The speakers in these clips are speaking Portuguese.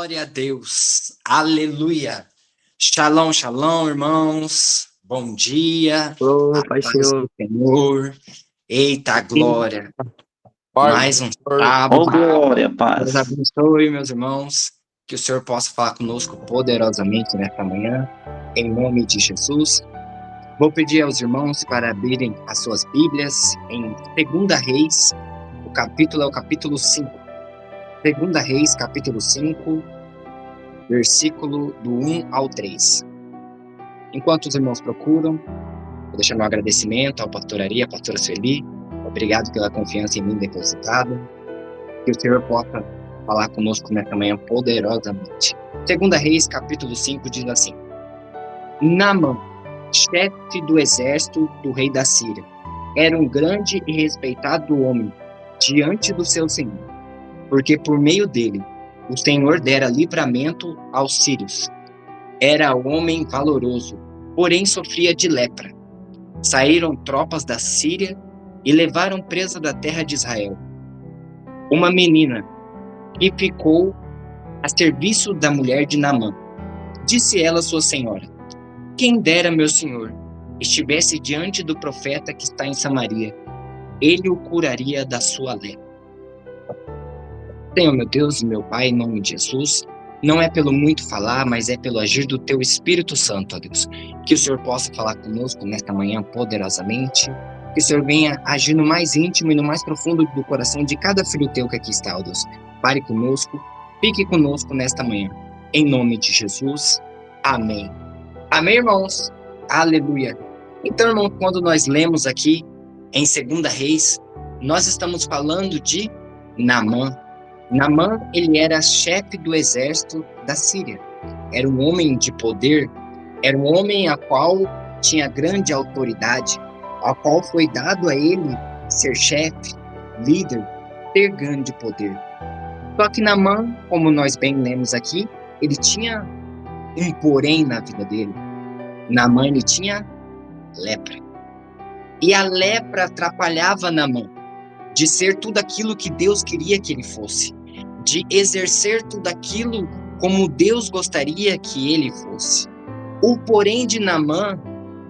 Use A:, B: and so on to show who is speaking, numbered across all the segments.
A: Glória a Deus, aleluia. Shalom, shalom, irmãos. Bom dia,
B: Ô,
A: a
B: Pai
A: paz
B: Senhor.
A: do Senhor. Eita glória, mais um
B: Ô,
A: sábado.
B: glória,
A: Deus
B: paz.
A: abençoe, meus irmãos. Que o Senhor possa falar conosco poderosamente nesta manhã, em nome de Jesus. Vou pedir aos irmãos para abrirem as suas Bíblias em 2 Reis, o capítulo é o capítulo 5. 2 Reis, capítulo 5, versículo do 1 ao 3. Enquanto os irmãos procuram, vou deixar meu agradecimento ao pastor Ari, à pastora Sueli. Obrigado pela confiança em mim depositada. Que o Senhor possa falar conosco nesta manhã poderosamente. 2 Reis, capítulo 5, diz assim: Naamã, chefe do exército do rei da Síria, era um grande e respeitado homem diante do seu senhor, porque por meio dele o Senhor dera livramento aos sírios. Era homem valoroso, porém sofria de lepra. Saíram tropas da Síria e levaram presa da terra de Israel uma menina que ficou a serviço da mulher de Naamã. Disse ela à sua senhora: quem dera, meu senhor, estivesse diante do profeta que está em Samaria, ele o curaria da sua lepra. Senhor, meu Deus e meu Pai, em nome de Jesus, não é pelo muito falar, mas é pelo agir do Teu Espírito Santo, ó Deus. Que o Senhor possa falar conosco nesta manhã poderosamente, que o Senhor venha agir no mais íntimo e no mais profundo do coração de cada filho Teu que aqui está, ó Deus. Pare conosco, fique conosco nesta manhã, em nome de Jesus. Amém. Amém, irmãos? Aleluia. Então, irmãos, quando nós lemos aqui em 2 Reis, nós estamos falando de Naamã. Naamã, ele era chefe do exército da Síria. Era um homem de poder, era um homem a qual tinha grande autoridade, a qual foi dado a ele ser chefe, líder, ter grande poder. Só que Naamã, como nós bem lemos aqui, ele tinha um porém na vida dele. Naamã, ele tinha lepra. E a lepra atrapalhava Naamã de ser tudo aquilo que Deus queria que ele fosse, de exercer tudo aquilo como Deus gostaria que ele fosse. O porém de Naamã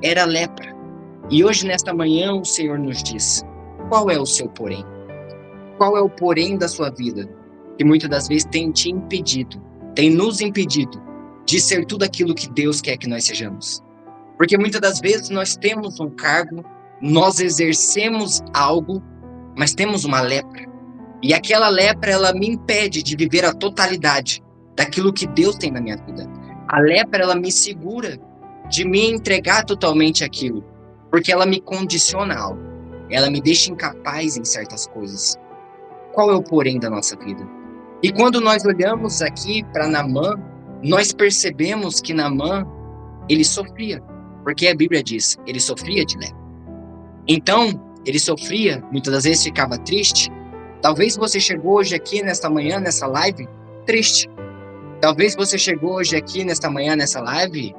A: era a lepra. E hoje, nesta manhã, o Senhor nos diz: qual é o seu porém? Qual é o porém da sua vida que muitas das vezes tem te impedido, tem nos impedido de ser tudo aquilo que Deus quer que nós sejamos? Porque muitas das vezes nós temos um cargo, nós exercemos algo, mas temos uma lepra. E aquela lepra, ela me impede de viver a totalidade daquilo que Deus tem na minha vida. A lepra, ela me segura de me entregar totalmente aquilo, porque ela me condiciona a algo. Ela me deixa incapaz em certas coisas. Qual é o porém da nossa vida? E quando nós olhamos aqui para Naamã, nós percebemos que Naamã, ele sofria, porque a Bíblia diz, ele sofria de lepra. Então, ele sofria, muitas das vezes ficava triste. Talvez você chegou hoje aqui nesta manhã, nessa live, triste. Talvez você chegou hoje aqui nesta manhã, nessa live,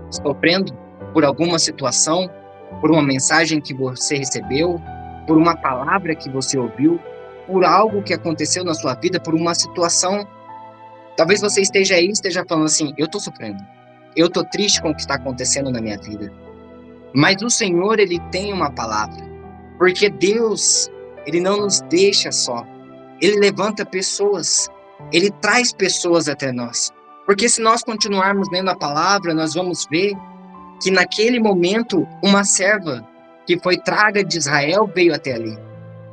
A: sofrendo por alguma situação, por uma mensagem que você recebeu, por uma palavra que você ouviu, por algo que aconteceu na sua vida, por uma situação. Talvez você esteja aí, esteja falando assim: eu estou sofrendo, eu estou triste com o que está acontecendo na minha vida. Mas o Senhor, ele tem uma palavra, porque Deus, ele não nos deixa só. Ele levanta pessoas, ele traz pessoas até nós. Porque se nós continuarmos lendo a palavra, nós vamos ver que naquele momento uma serva que foi traga de Israel veio até ali.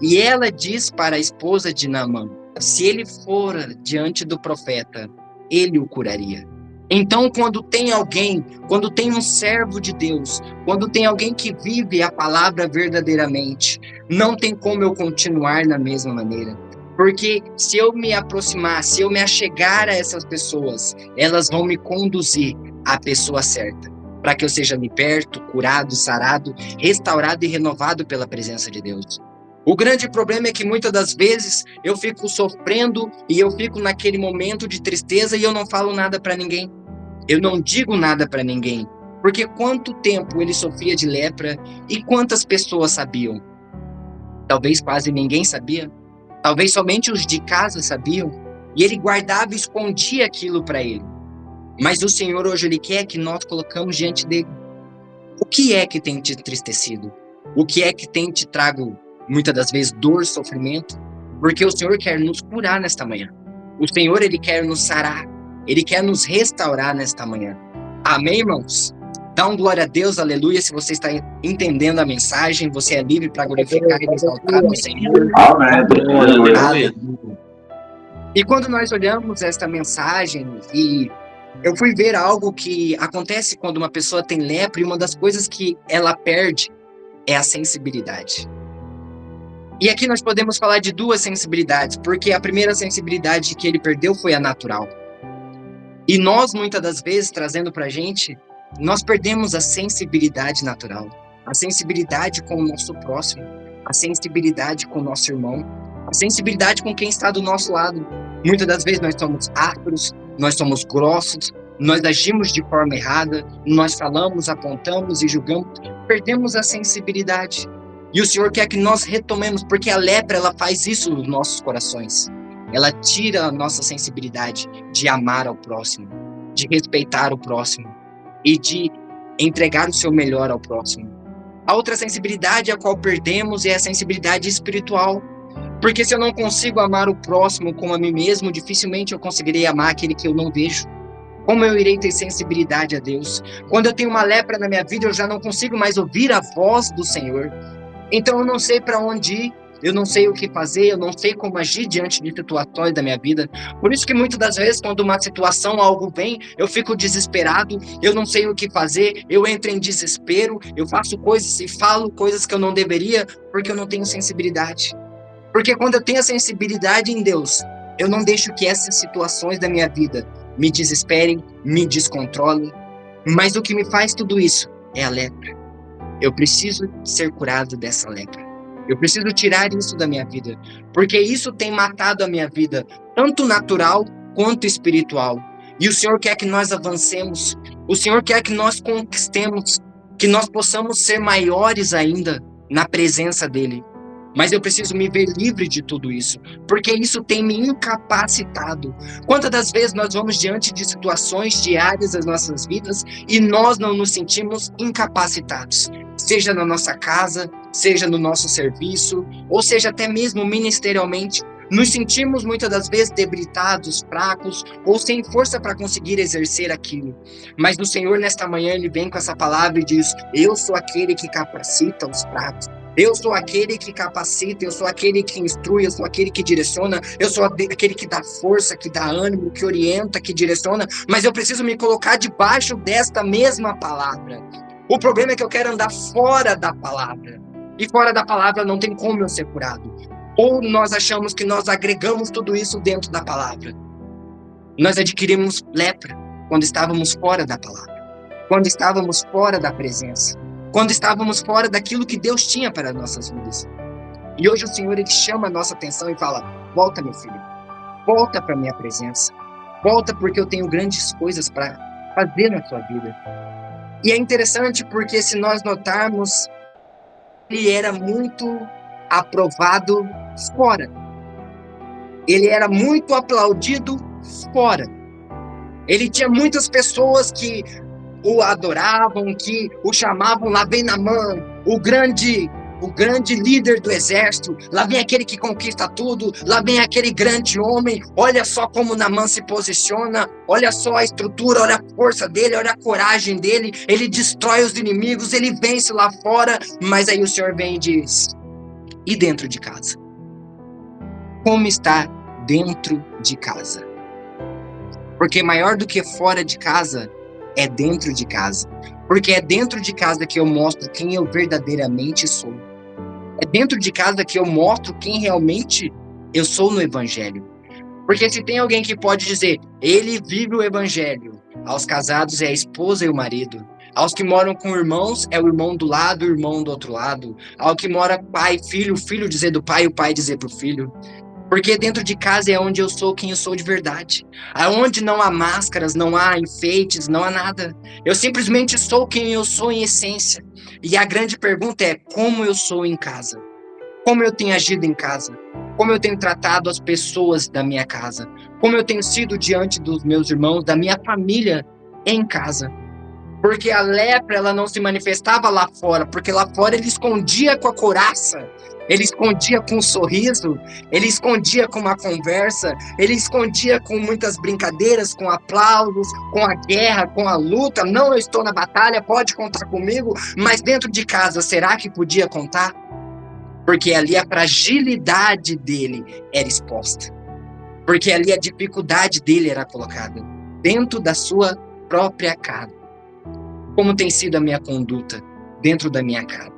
A: E ela diz para a esposa de Naamã: se ele for diante do profeta, ele o curaria. Então, quando tem alguém, quando tem um servo de Deus, quando tem alguém que vive a palavra verdadeiramente, não tem como eu continuar na mesma maneira. Porque se eu me aproximar, se eu me achegar a essas pessoas, elas vão me conduzir à pessoa certa, para que eu seja liberto, curado, sarado, restaurado e renovado pela presença de Deus. O grande problema é que muitas das vezes eu fico sofrendo e eu fico naquele momento de tristeza e eu não falo nada para ninguém. Eu não digo nada para ninguém, porque quanto tempo ele sofria de lepra e quantas pessoas sabiam? Talvez quase ninguém sabia, talvez somente os de casa sabiam, E ele guardava e escondia aquilo para ele. Mas o Senhor hoje, ele quer que nós colocamos diante dele. O que é que tem te entristecido? O que é que tem te trago, muitas das vezes, dor, sofrimento? Porque o Senhor quer nos curar nesta manhã. O Senhor, ele quer nos sarar. Ele quer nos restaurar nesta manhã. Amém, irmãos? Dá um glória a Deus, aleluia. Se você está entendendo a mensagem, você é livre para glorificar e exaltar o Senhor.
B: Amém.
A: Aleluia. E quando nós olhamos esta mensagem, e eu fui ver algo que acontece quando uma pessoa tem lepra, e uma das coisas que ela perde é a sensibilidade. E aqui nós podemos falar de duas sensibilidades, porque a primeira sensibilidade que ele perdeu foi a natural. E nós, muitas das vezes, trazendo pra gente, nós perdemos a sensibilidade natural, a sensibilidade com o nosso próximo, a sensibilidade com o nosso irmão, a sensibilidade com quem está do nosso lado. Muitas das vezes nós somos ásperos, nós somos grossos, nós agimos de forma errada, nós falamos, apontamos e julgamos, perdemos a sensibilidade. E o Senhor quer que nós retomemos, porque a lepra, ela faz isso nos nossos corações. Ela tira a nossa sensibilidade de amar ao próximo, de respeitar o próximo e de entregar o seu melhor ao próximo. A outra sensibilidade a qual perdemos é a sensibilidade espiritual. Porque se eu não consigo amar o próximo como a mim mesmo, dificilmente eu conseguirei amar aquele que eu não vejo. Como eu irei ter sensibilidade a Deus? Quando eu tenho uma lepra na minha vida, eu já não consigo mais ouvir a voz do Senhor. Então eu não sei para onde ir, eu não sei o que fazer, eu não sei como agir diante de situações da minha vida. Por isso que muitas das vezes, quando uma situação, algo vem, eu fico desesperado, eu não sei o que fazer, eu entro em desespero, eu faço coisas e falo coisas que eu não deveria, porque eu não tenho sensibilidade. Porque quando eu tenho a sensibilidade em Deus, eu não deixo que essas situações da minha vida me desesperem, me descontrolem. Mas o que me faz tudo isso é a lepra. Eu preciso ser curado dessa lepra. Eu preciso tirar isso da minha vida. Porque isso tem matado a minha vida, tanto natural quanto espiritual. E o Senhor quer que nós avancemos. O Senhor quer que nós conquistemos, que nós possamos ser maiores ainda na presença dEle. Mas eu preciso me ver livre de tudo isso, porque isso tem me incapacitado. Quantas das vezes nós vamos diante de situações diárias das nossas vidas e nós não nos sentimos incapacitados, seja na nossa casa, seja no nosso serviço, ou seja até mesmo ministerialmente. Nos sentimos muitas das vezes debilitados, fracos, ou sem força para conseguir exercer aquilo. Mas o Senhor nesta manhã, Ele vem com essa palavra e diz: eu sou aquele que capacita os fracos. Eu sou aquele que capacita, eu sou aquele que instrui, eu sou aquele que direciona, eu sou aquele que dá força, que dá ânimo, que orienta, que direciona, mas eu preciso me colocar debaixo desta mesma palavra. O problema é que eu quero andar fora da palavra, e fora da palavra não tem como eu ser curado. Ou nós achamos que nós agregamos tudo isso dentro da palavra. Nós adquirimos lepra quando estávamos fora da palavra, quando estávamos fora da presença, quando estávamos fora daquilo que Deus tinha para as nossas vidas. E hoje o Senhor, Ele chama a nossa atenção e fala: volta, meu filho, volta para a minha presença, volta porque eu tenho grandes coisas para fazer na sua vida. E é interessante porque se nós notarmos, ele era muito aprovado fora. Ele era muito aplaudido fora. Ele tinha muitas pessoas que o adoravam, que o chamavam, lá vem Naamã, o grande líder do exército, lá vem aquele que conquista tudo, lá vem aquele grande homem, olha só como Naamã se posiciona, olha só a estrutura, olha a força dele, olha a coragem dele, ele destrói os inimigos, ele vence lá fora, mas aí o Senhor vem e diz: e dentro de casa? Como está dentro de casa? Porque maior do que fora de casa, é dentro de casa. Porque é dentro de casa que eu mostro quem eu verdadeiramente sou. É dentro de casa que eu mostro quem realmente eu sou no Evangelho. Porque se tem alguém que pode dizer, ele vive o Evangelho, aos casados é a esposa e o marido. Aos que moram com irmãos, é o irmão do lado, o irmão do outro lado. Ao que mora pai e filho, o filho dizer do pai, o pai dizer pro filho. Porque dentro de casa é onde eu sou quem eu sou de verdade. Aonde não há máscaras, não há enfeites, não há nada. Eu simplesmente sou quem eu sou em essência. E a grande pergunta é, como eu sou em casa? Como eu tenho agido em casa? como eu tenho tratado as pessoas da minha casa, como eu tenho sido diante dos meus irmãos, da minha família em casa. Porque a lepra, ela não se manifestava lá fora, porque lá fora ele escondia com a couraça, ele escondia com um sorriso, ele escondia com uma conversa, ele escondia com muitas brincadeiras, com aplausos, com a guerra, com a luta. Não, eu estou na batalha, pode contar comigo, mas dentro de casa, será que podia contar? Porque ali a fragilidade dele era exposta, porque ali a dificuldade dele era colocada dentro da sua própria casa. Como tem sido a minha conduta dentro da minha casa?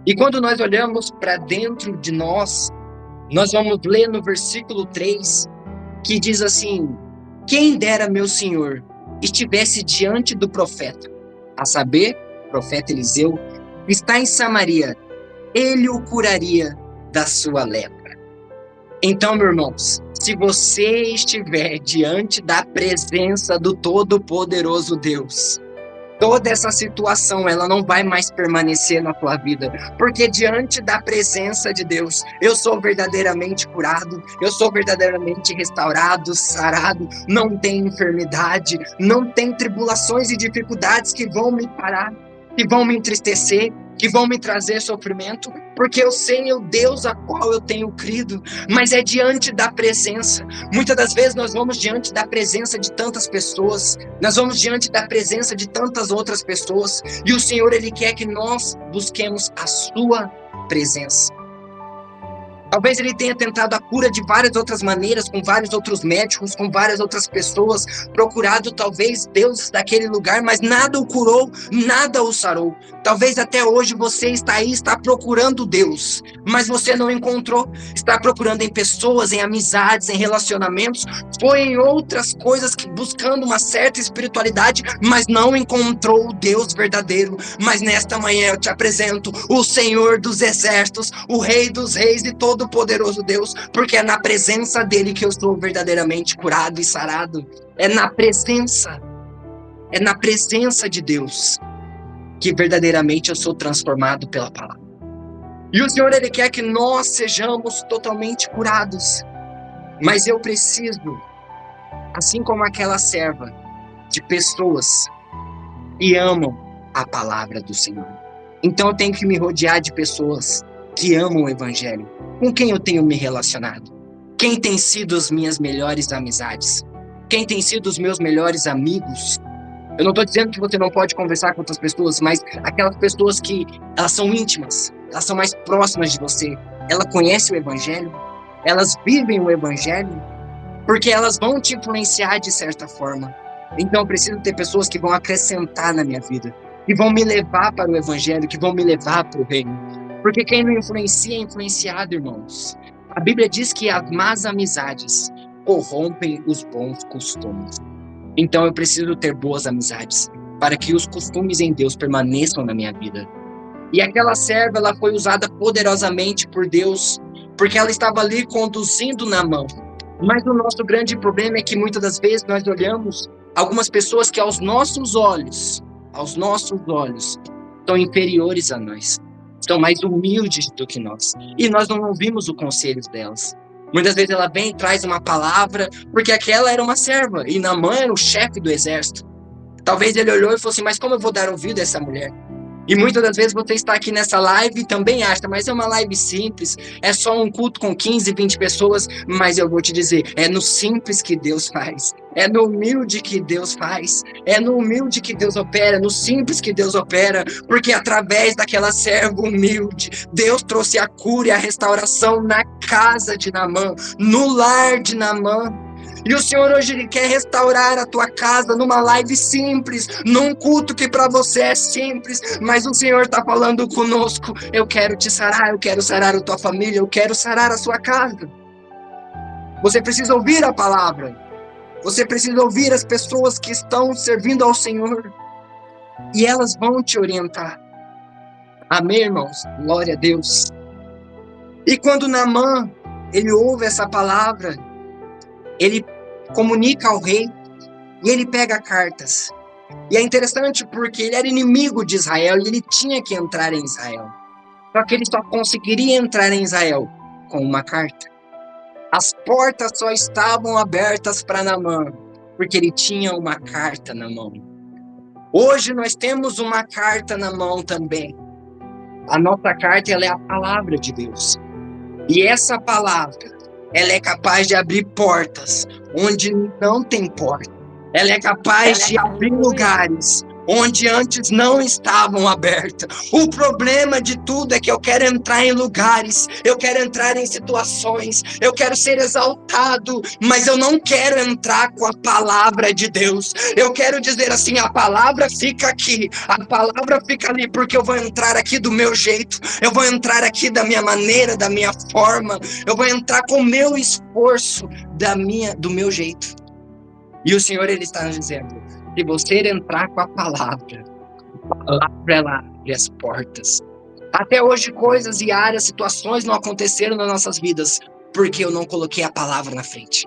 A: E quando nós olhamos para dentro de nós vamos ler no versículo 3, que diz assim: quem dera, meu Senhor, estivesse diante do profeta, a saber, o profeta Eliseu, está em Samaria, ele o curaria da sua lepra. Então, meus irmãos, se você estiver diante da presença do Todo-Poderoso Deus, toda essa situação, ela não vai mais permanecer na tua vida, porque diante da presença de Deus, eu sou verdadeiramente curado, eu sou verdadeiramente restaurado, sarado, não tem enfermidade, não tem tribulações e dificuldades que vão me parar, que vão me entristecer, que vão me trazer sofrimento, porque eu sei o Deus a qual eu tenho crido, mas é diante da presença. Muitas das vezes nós vamos diante da presença de tantas pessoas, nós vamos diante da presença de tantas outras pessoas, e o Senhor, Ele quer que nós busquemos a sua presença. Talvez ele tenha tentado a cura de várias outras maneiras, com vários outros médicos, com várias outras pessoas, procurado talvez Deus daquele lugar, mas nada o curou, nada o sarou. Talvez até hoje você está aí, está procurando Deus, mas você não encontrou. Está procurando em pessoas, em amizades, em relacionamentos, foi em outras coisas, buscando uma certa espiritualidade, mas não encontrou o Deus verdadeiro. Mas nesta manhã eu te apresento o Senhor dos exércitos, o Rei dos reis e todo poderoso Deus, porque é na presença dele que eu sou verdadeiramente curado e sarado. É na presença de Deus que verdadeiramente eu sou transformado pela palavra. E o Senhor, Ele quer que nós sejamos totalmente curados, mas eu preciso, assim como aquela serva, de pessoas que amam a palavra do Senhor. Então eu tenho que me rodear de pessoas que amam o Evangelho. Com quem eu tenho me relacionado? Quem tem sido as minhas melhores amizades? Quem tem sido os meus melhores amigos? Eu não estou dizendo que você não pode conversar com outras pessoas, mas aquelas pessoas que elas são íntimas, elas são mais próximas de você, elas conhecem o Evangelho, elas vivem o Evangelho, porque elas vão te influenciar de certa forma. Então eu preciso ter pessoas que vão acrescentar na minha vida, que vão me levar para o Evangelho, que vão me levar para o reino. Porque quem não influencia é influenciado, irmãos. A Bíblia diz que as más amizades corrompem os bons costumes. Então eu preciso ter boas amizades, para que os costumes em Deus permaneçam na minha vida. E aquela serva, ela foi usada poderosamente por Deus, porque ela estava ali conduzindo Naamã. Mas o nosso grande problema é que muitas das vezes nós olhamos algumas pessoas que aos nossos olhos, são inferiores a nós. São mais humildes do que nós. E nós não ouvimos o conselho delas. Muitas vezes ela vem e traz uma palavra, porque aquela era uma serva, e Naamã era o chefe do exército. Talvez ele olhou e falou assim, mas como eu vou dar ouvido a essa mulher? E muitas das vezes você está aqui nessa live e também acha, mas é uma live simples, é só um culto com 15, 20 pessoas, mas eu vou te dizer, é no simples que Deus faz, é no humilde que Deus faz, é no humilde que Deus opera, no simples que Deus opera, porque através daquela serva humilde, Deus trouxe a cura e a restauração na casa de Naamã, no lar de Naamã. E o Senhor hoje Ele quer restaurar a tua casa numa live simples, num culto que para você é simples, mas o Senhor está falando conosco, eu quero te sarar, eu quero sarar a tua família, eu quero sarar a sua casa. Você precisa ouvir a palavra, você precisa ouvir as pessoas que estão servindo ao Senhor, e elas vão te orientar. Amém, irmãos? Glória a Deus. E quando Naamã, ele ouve essa palavra, ele comunica ao rei e ele pega cartas. E é interessante porque ele era inimigo de Israel e ele tinha que entrar em Israel. Só que ele só conseguiria entrar em Israel com uma carta. As portas só estavam abertas para Naamã, porque ele tinha uma carta na mão. Hoje nós temos uma carta na mão também. A nossa carta, ela é a palavra de Deus. E essa palavra, ela é capaz de abrir portas onde não tem porta. Ela é capaz de abrir lugares onde antes não estavam abertas. O problema de tudo é que eu quero entrar em lugares, eu quero entrar em situações, eu quero ser exaltado, mas eu não quero entrar com a palavra de Deus. Eu quero dizer assim, a palavra fica aqui, a palavra fica ali, porque eu vou entrar aqui do meu jeito, eu vou entrar aqui da minha maneira, da minha forma, eu vou entrar com o meu esforço, do meu jeito. E o Senhor, Ele está nos dizendo, se você entrar com a palavra ela abre as portas. Até hoje coisas e áreas, situações não aconteceram nas nossas vidas, porque eu não coloquei a palavra na frente.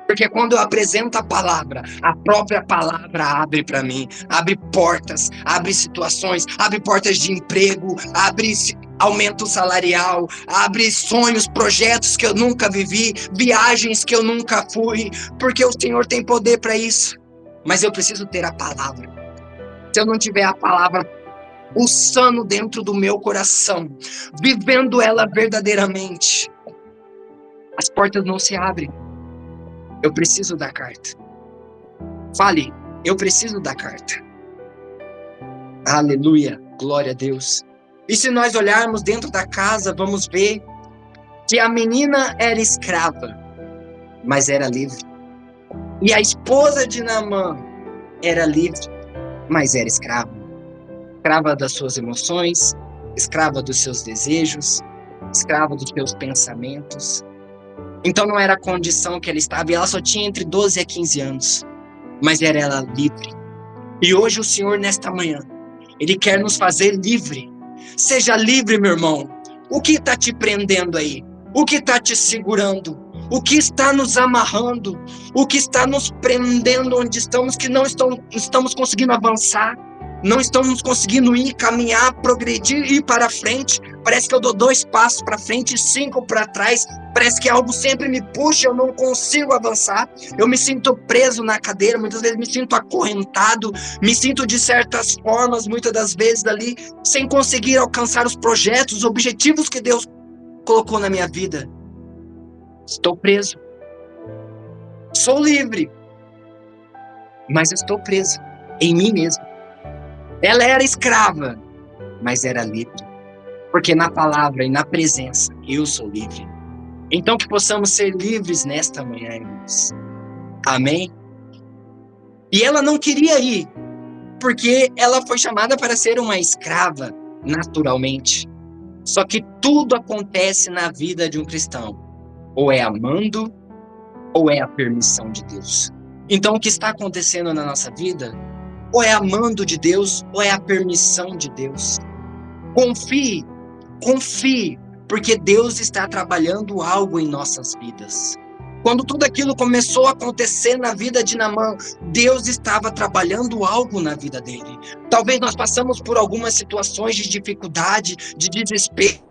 A: Porque quando eu apresento a palavra, a própria palavra abre para mim, abre portas, abre situações, abre portas de emprego, abre aumento salarial, abre sonhos, projetos que eu nunca vivi, viagens que eu nunca fui, porque o Senhor tem poder para isso. Mas eu preciso ter a palavra. Se eu não tiver a palavra pulsando dentro do meu coração, vivendo ela verdadeiramente, as portas não se abrem. Eu preciso da carta. Fale, eu preciso da carta. Aleluia, glória a Deus. E se nós olharmos dentro da casa, vamos ver que a menina era escrava, mas era livre. E a esposa de Naamã era livre, mas era escrava. Escrava das suas emoções, escrava dos seus desejos, escrava dos seus pensamentos. Então não era a condição que ela estava, e ela só tinha entre 12 a 15 anos, mas era ela livre. E hoje o Senhor, nesta manhã, Ele quer nos fazer livre. Seja livre, meu irmão. O que está te prendendo aí? O que está te segurando? O que está nos amarrando? O que está nos prendendo onde estamos, que não estamos conseguindo avançar? Não estamos conseguindo ir, caminhar, progredir, ir para frente. Parece que eu dou 2 passos para frente e 5 para trás. Parece que algo sempre me puxa, eu não consigo avançar. Eu me sinto preso na cadeira, muitas vezes me sinto acorrentado, me sinto de certas formas, muitas das vezes ali, sem conseguir alcançar os projetos, os objetivos que Deus colocou na minha vida. Estou preso. Sou livre, mas estou preso em mim mesmo. Ela era escrava, mas era livre. Porque na palavra e na presença, eu sou livre. Então que possamos ser livres nesta manhã, irmãos. Amém? E ela não queria ir, porque ela foi chamada para ser uma escrava, naturalmente. Só que tudo acontece na vida de um cristão. Ou é amando, ou é a permissão de Deus. Então o que está acontecendo na nossa vida, ou é amando de Deus, ou é a permissão de Deus. Confie, porque Deus está trabalhando algo em nossas vidas. Quando tudo aquilo começou a acontecer na vida de Naamã, Deus estava trabalhando algo na vida dele. Talvez nós passamos por algumas situações de dificuldade, de desespero,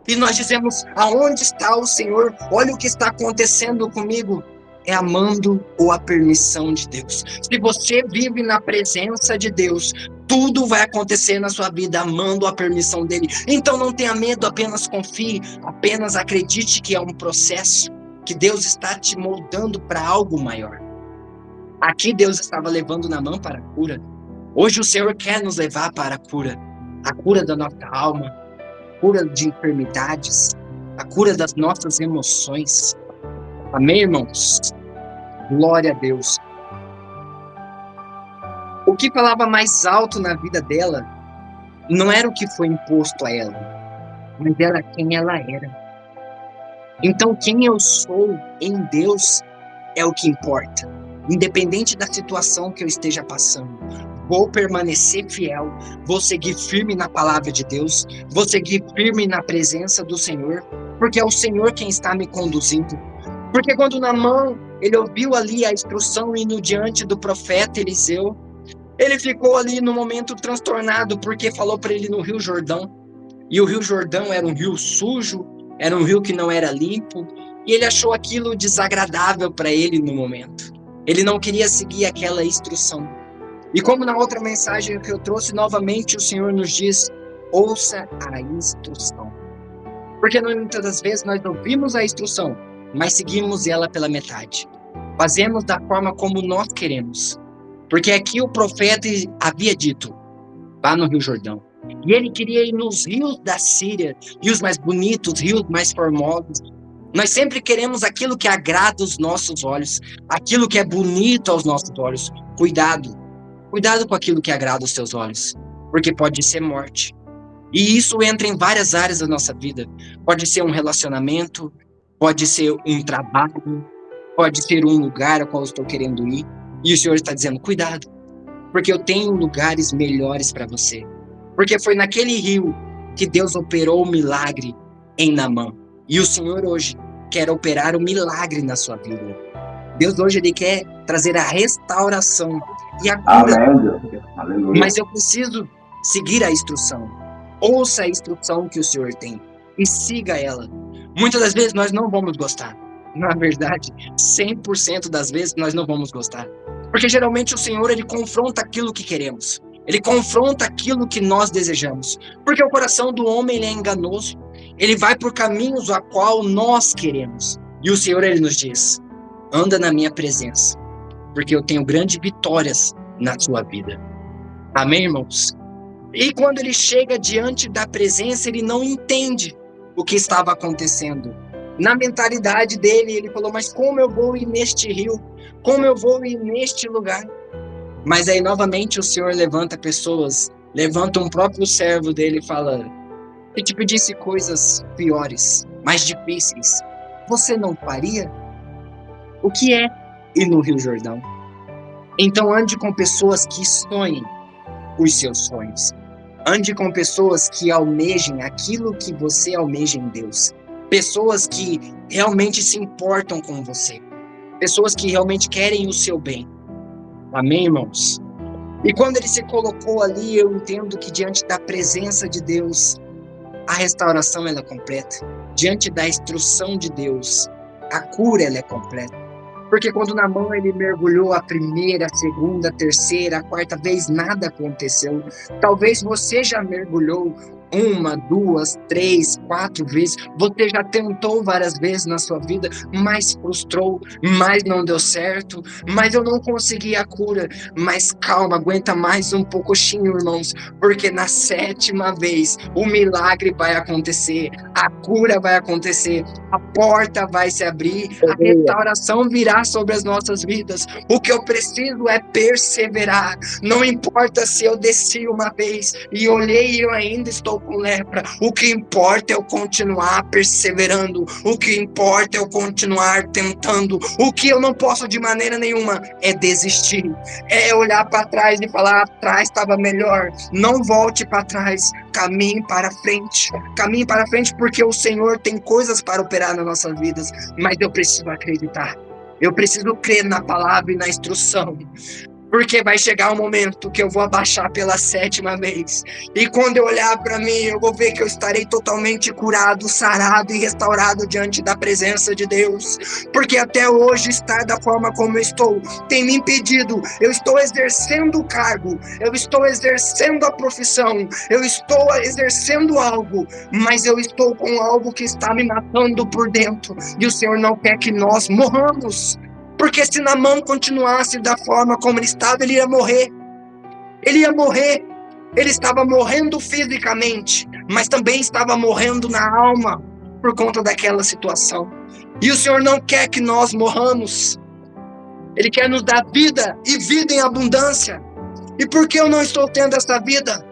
A: e nós dizemos, aonde está o Senhor? Olha o que está acontecendo comigo. É amando ou a permissão de Deus. Se você vive na presença de Deus, tudo vai acontecer na sua vida amando a permissão dele. Então não tenha medo, apenas confie, apenas acredite que é um processo, que Deus está te moldando para algo maior. Aqui Deus estava levando Naamã para a cura. Hoje o Senhor quer nos levar para a cura da nossa alma, a cura de enfermidades, a cura das nossas emoções. Amém, irmãos? Glória a Deus. O que falava mais alto na vida dela não era o que foi imposto a ela, mas era quem ela era. Então, quem eu sou em Deus é o que importa. Independente da situação que eu esteja passando, vou permanecer fiel, vou seguir firme na palavra de Deus, vou seguir firme na presença do Senhor, porque é o Senhor quem está me conduzindo. Porque quando Naamã, ele ouviu ali a instrução indo diante do profeta Eliseu, ele ficou ali no momento transtornado, porque falou para ele no Rio Jordão. E o Rio Jordão era um rio sujo, era um rio que não era limpo, e ele achou aquilo desagradável para ele no momento. Ele não queria seguir aquela instrução. E como na outra mensagem que eu trouxe, novamente o Senhor nos diz, ouça a instrução. Porque muitas das vezes nós ouvimos a instrução, mas seguimos ela pela metade. Fazemos da forma como nós queremos. Porque aqui o profeta havia dito, vá no Rio Jordão. E ele queria ir nos rios da Síria, rios mais bonitos, rios mais formosos. Nós sempre queremos aquilo que agrada os nossos olhos, aquilo que é bonito aos nossos olhos. Cuidado com aquilo que agrada os seus olhos, porque pode ser morte. E isso entra em várias áreas da nossa vida. Pode ser um relacionamento, pode ser um trabalho, pode ser um lugar ao qual eu estou querendo ir. E o Senhor está dizendo, cuidado, porque eu tenho lugares melhores para você. Porque foi naquele rio que Deus operou o milagre em Naamã. E o Senhor hoje quer operar o milagre na sua vida. Deus hoje ele quer trazer a restauração e a cura.
B: Aleluia.
A: Mas eu preciso seguir a instrução. Ouça a instrução que o Senhor tem e siga ela. Muitas das vezes nós não vamos gostar. Na verdade, 100% das vezes nós não vamos gostar. Porque geralmente o Senhor ele confronta aquilo que queremos. Ele confronta aquilo que nós desejamos. Porque o coração do homem ele é enganoso. Ele vai por caminhos a qual nós queremos. E o Senhor ele nos diz, anda na minha presença, porque eu tenho grandes vitórias na sua vida. Amém, irmãos? E quando ele chega diante da presença, ele não entende o que estava acontecendo. Na mentalidade dele, ele falou, mas como eu vou ir neste rio? Como eu vou ir neste lugar? Mas aí, novamente, o Senhor levanta pessoas, levanta um próprio servo dele e fala, se te pedisse coisas piores, mais difíceis, você não faria? O que é ir no Rio Jordão? Então ande com pessoas que sonhem os seus sonhos. Ande com pessoas que almejem aquilo que você almeja em Deus. Pessoas que realmente se importam com você. Pessoas que realmente querem o seu bem. Amém, irmãos? E quando ele se colocou ali, eu entendo que diante da presença de Deus, a restauração ela é completa. Diante da instrução de Deus, a cura ela é completa. Porque quando Naamã ele mergulhou a primeira, a segunda, a terceira, a quarta vez, nada aconteceu. Talvez você já mergulhou 1, 2, 3, 4 vezes. Você já tentou várias vezes na sua vida, mas frustrou, mas não deu certo, mas eu não consegui a cura. Mas calma, aguenta mais um pouquinho, irmãos, porque na 7ª vez o milagre vai acontecer, a cura vai acontecer, a porta vai se abrir, a restauração virá sobre as nossas vidas. O que eu preciso é perseverar. Não importa se eu desci uma vez e olhei e eu ainda estou com lepra. O que importa é eu continuar perseverando. O que importa é eu continuar tentando. O que eu não posso de maneira nenhuma é desistir. É olhar para trás e falar, atrás estava melhor. Não volte para trás. Caminhe para frente. Caminhe para frente porque o Senhor tem coisas para operar nas nossas vidas. Mas eu preciso acreditar. Eu preciso crer na palavra e na instrução. Porque vai chegar um momento que eu vou abaixar pela 7ª vez. E quando eu olhar para mim, eu vou ver que eu estarei totalmente curado, sarado e restaurado diante da presença de Deus. Porque até hoje estar da forma como eu estou tem me impedido. Eu estou exercendo o cargo, eu estou exercendo a profissão, eu estou exercendo algo, mas eu estou com algo que está me matando por dentro. E o Senhor não quer que nós morramos. Porque se Naamã continuasse da forma como ele estava, ele ia morrer. Ele ia morrer. Ele estava morrendo fisicamente, mas também estava morrendo na alma por conta daquela situação. E o Senhor não quer que nós morramos. Ele quer nos dar vida e vida em abundância. E por que eu não estou tendo essa vida?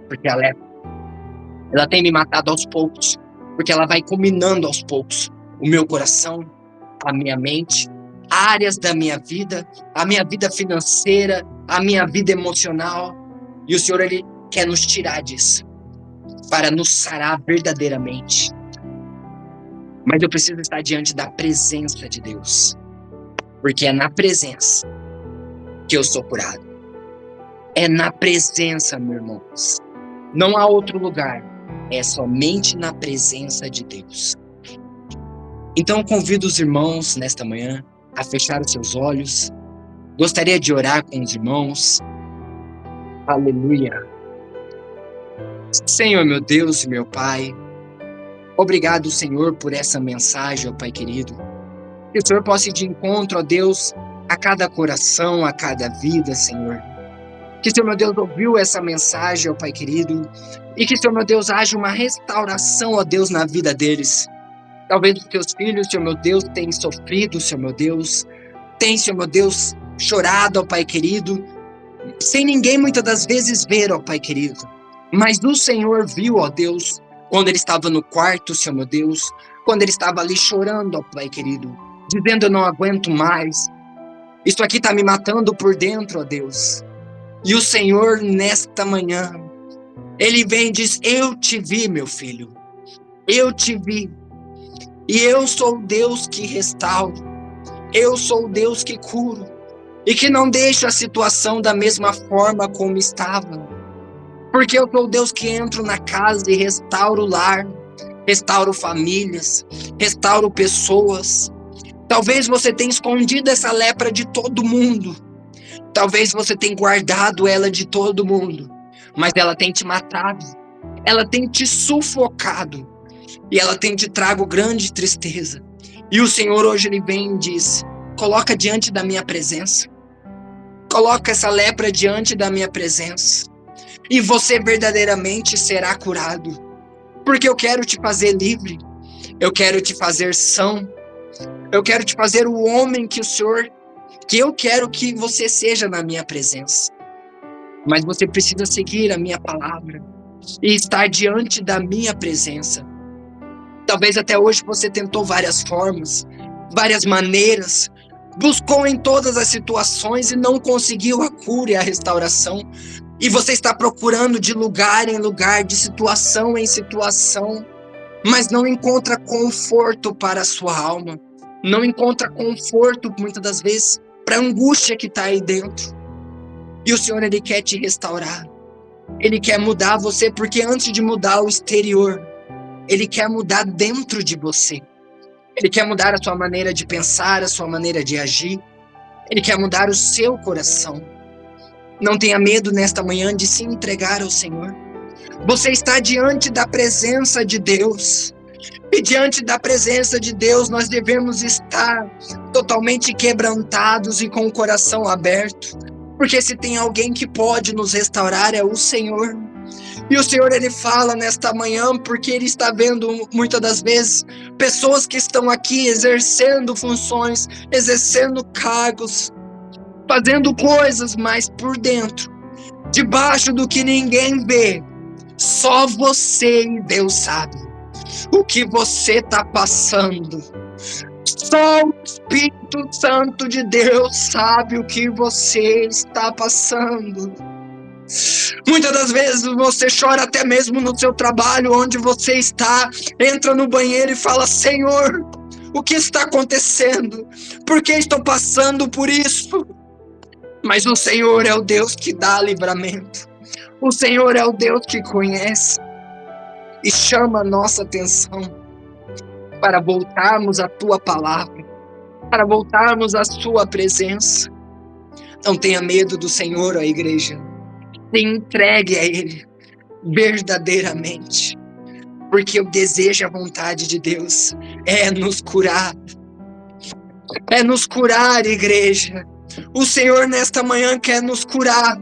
A: Porque ela tem me matado aos poucos. Porque ela vai combinando aos poucos o meu coração, a minha mente, áreas da minha vida, a minha vida financeira, a minha vida emocional. E o Senhor, Ele quer nos tirar disso, para nos sarar verdadeiramente. Mas eu preciso estar diante da presença de Deus, porque é na presença que eu sou curado. É na presença, meus irmãos. Não há outro lugar. é somente na presença de Deus. Então eu convido os irmãos nesta manhã a fechar os seus olhos. Gostaria de orar com os irmãos. Aleluia. Senhor, meu Deus e meu Pai, obrigado, Senhor, por essa mensagem, ó Pai querido. Que o Senhor possa ir de encontro, ó Deus, a cada coração, a cada vida, Senhor. Que o Senhor, meu Deus, ouviu essa mensagem, ó Pai querido, e que o Senhor, meu Deus, haja uma restauração, ó Deus, na vida deles. Talvez os teus filhos, Senhor, meu Deus, tenham sofrido, Senhor, meu Deus, tem, Senhor, meu Deus, chorado, ó Pai querido, sem ninguém muitas das vezes ver, ó Pai querido. Mas o Senhor viu, ó Deus, quando ele estava no quarto, Senhor, meu Deus, quando ele estava ali chorando, ó Pai querido, dizendo: eu não aguento mais, isso aqui está me matando por dentro, ó Deus. E o Senhor, nesta manhã, ele vem e diz: eu te vi, meu filho, eu te vi, e eu sou o Deus que restauro, eu sou o Deus que curo, e que não deixo a situação da mesma forma como estava, porque eu sou o Deus que entro na casa e restauro o lar, restauro famílias, restauro pessoas. Talvez você tenha escondido essa lepra de todo mundo, talvez você tenha guardado ela de todo mundo, mas ela tem te matado, ela tem te sufocado, e ela tem te trago grande tristeza. E o Senhor hoje ele vem e diz: coloca diante da minha presença, coloca essa lepra diante da minha presença, e você verdadeiramente será curado, porque eu quero te fazer livre, eu quero te fazer são, eu quero te fazer o homem que eu quero que você seja na minha presença. Mas você precisa seguir a minha palavra e estar diante da minha presença. Talvez até hoje você tentou várias formas, várias maneiras, buscou em todas as situações e não conseguiu a cura e a restauração. E você está procurando de lugar em lugar, de situação em situação, mas não encontra conforto para a sua alma, não encontra conforto, muitas das vezes, para a angústia que está aí dentro. E o Senhor, ele quer te restaurar, ele quer mudar você, porque antes de mudar o exterior, ele quer mudar dentro de você. Ele quer mudar a sua maneira de pensar, a sua maneira de agir. Ele quer mudar o seu coração. Não tenha medo nesta manhã de se entregar ao Senhor. Você está diante da presença de Deus. E diante da presença de Deus, nós devemos estar totalmente quebrantados e com o coração aberto. Porque se tem alguém que pode nos restaurar, é o Senhor. E o Senhor, ele fala nesta manhã, porque ele está vendo muitas das vezes pessoas que estão aqui exercendo funções, exercendo cargos, fazendo coisas, mas por dentro, debaixo do que ninguém vê, só você e Deus sabe o que você está passando. Só o Espírito Santo de Deus sabe o que você está passando. Muitas das vezes você chora até mesmo no seu trabalho, onde você está, entra no banheiro e fala: Senhor, o que está acontecendo? Por que estou passando por isso? Mas o Senhor é o Deus que dá livramento. O Senhor é o Deus que conhece e chama a nossa atenção para voltarmos à tua palavra, para voltarmos à sua presença. Não tenha medo do Senhor, ó igreja. Se entregue a Ele verdadeiramente, porque o desejo, a vontade de Deus é nos curar. É nos curar, igreja. O Senhor nesta manhã quer nos curar.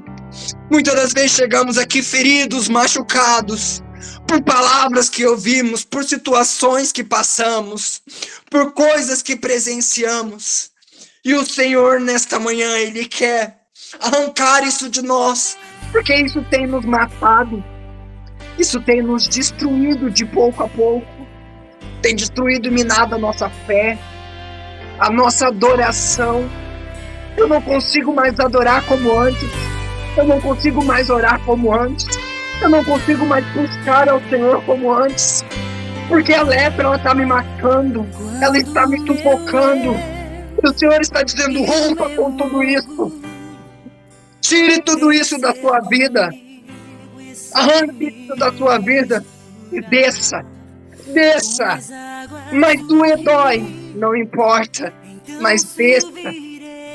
A: Muitas das vezes chegamos aqui feridos, machucados, por palavras que ouvimos, por situações que passamos, por coisas que presenciamos. E o Senhor nesta manhã, Ele quer arrancar isso de nós, porque isso tem nos matado, isso tem nos destruído de pouco a pouco, tem destruído e minado a nossa fé, a nossa adoração. Eu não consigo mais adorar como antes, eu não consigo mais orar como antes, eu não consigo mais buscar ao Senhor como antes, porque a lepra, ela está me matando, ela está me sufocando. O Senhor está dizendo: rompa com tudo isso, tire tudo isso da sua vida, arranque isso da sua vida, Desça, desça. Mas doer dói, não importa. Mas desça.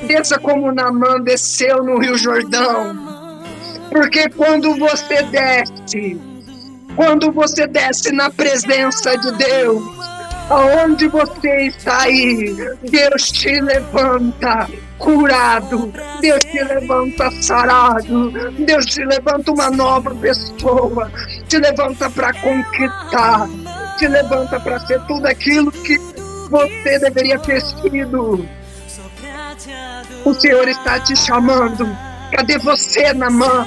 A: Desça como Naamã desceu no Rio Jordão. Porque quando você desce na presença de Deus, aonde você está aí, Deus te levanta curado, Deus te levanta sarado, Deus te levanta uma nova pessoa, te levanta para conquistar, te levanta para ser tudo aquilo que você deveria ter sido. O Senhor está te chamando. Cadê você, Naamã?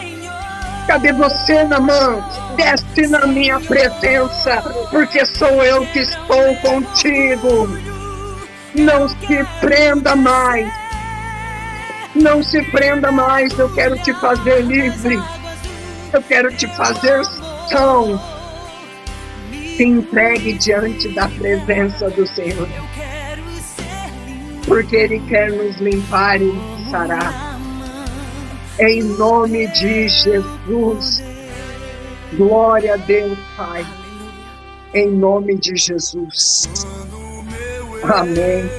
A: Cadê você, Naamã? Desce na minha presença, porque sou eu que estou contigo. Não se prenda mais. Não se prenda mais. Eu quero te fazer livre. Eu quero te fazer são. Se entregue diante da presença do Senhor, porque Ele quer nos limpar e nos sarar. Em nome de Jesus. Glória a Deus, Pai. Em nome de Jesus. Amém.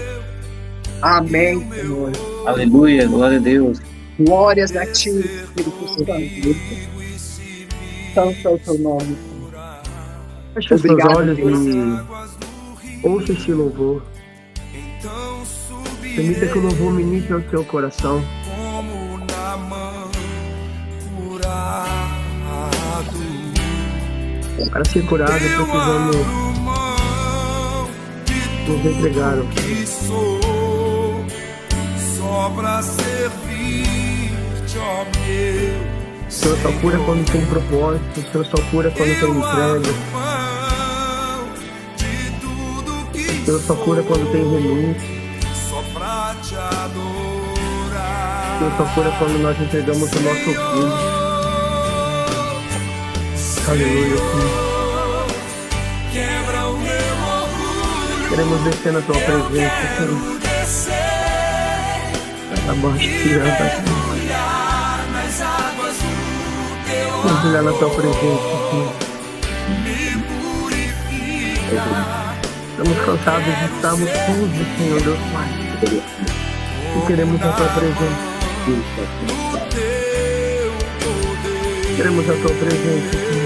A: Amém, Senhor.
B: Aleluia, glória a Deus.
A: Glórias a Ti, Espírito Santo. Santo é o Teu nome.
C: Feche os seus olhos e ouça este louvor. Permita que o louvor ministre ao seu coração. Para ser curado, precisamos nos entregar ao Senhor.
D: Só pra servir-te, ó meu.
C: O Senhor só cura quando tem propósito, o Senhor só cura quando tem entrega. O Senhor só cura quando tem renúncia. O Senhor só cura quando nós entregamos o nosso filho. Aleluia, Senhor. Queremos descer na Tua presença, Senhor. Mergulhar na Tua presença, Senhor. Estamos cansados de estarmos sujos, Senhor Deus Pai. E queremos a Tua presença. Queremos a Tua presença, Senhor.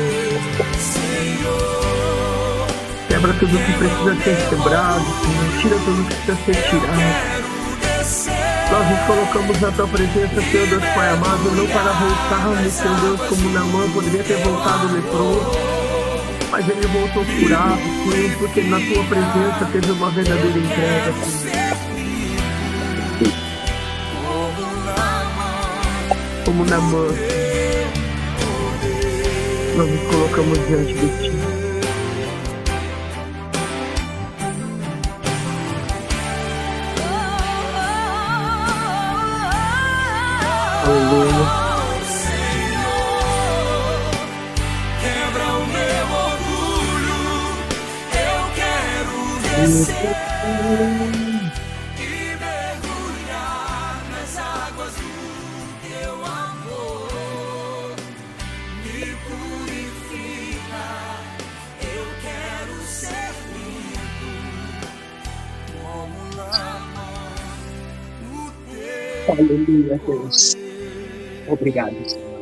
C: Quebra tudo que precisa ser quebrado, Senhor. Tira tudo que precisa ser tirado. Nós nos colocamos na Tua presença, Senhor Deus Pai amado, não para voltarmos, Senhor Deus, como Naamã poderia ter voltado leproso, mas ele voltou curado, Senhor, porque na Tua presença teve uma verdadeira entrega, Senhor. Como Naamã, nós nos colocamos diante de Ti. Aleluia.
D: Quebra o meu orgulho, eu quero descer e mergulhar nas águas do Teu amor. Me purifica, eu quero ser limpo, como Naamã, o Teu.
A: Aleluia, Deus. Obrigado, Senhor.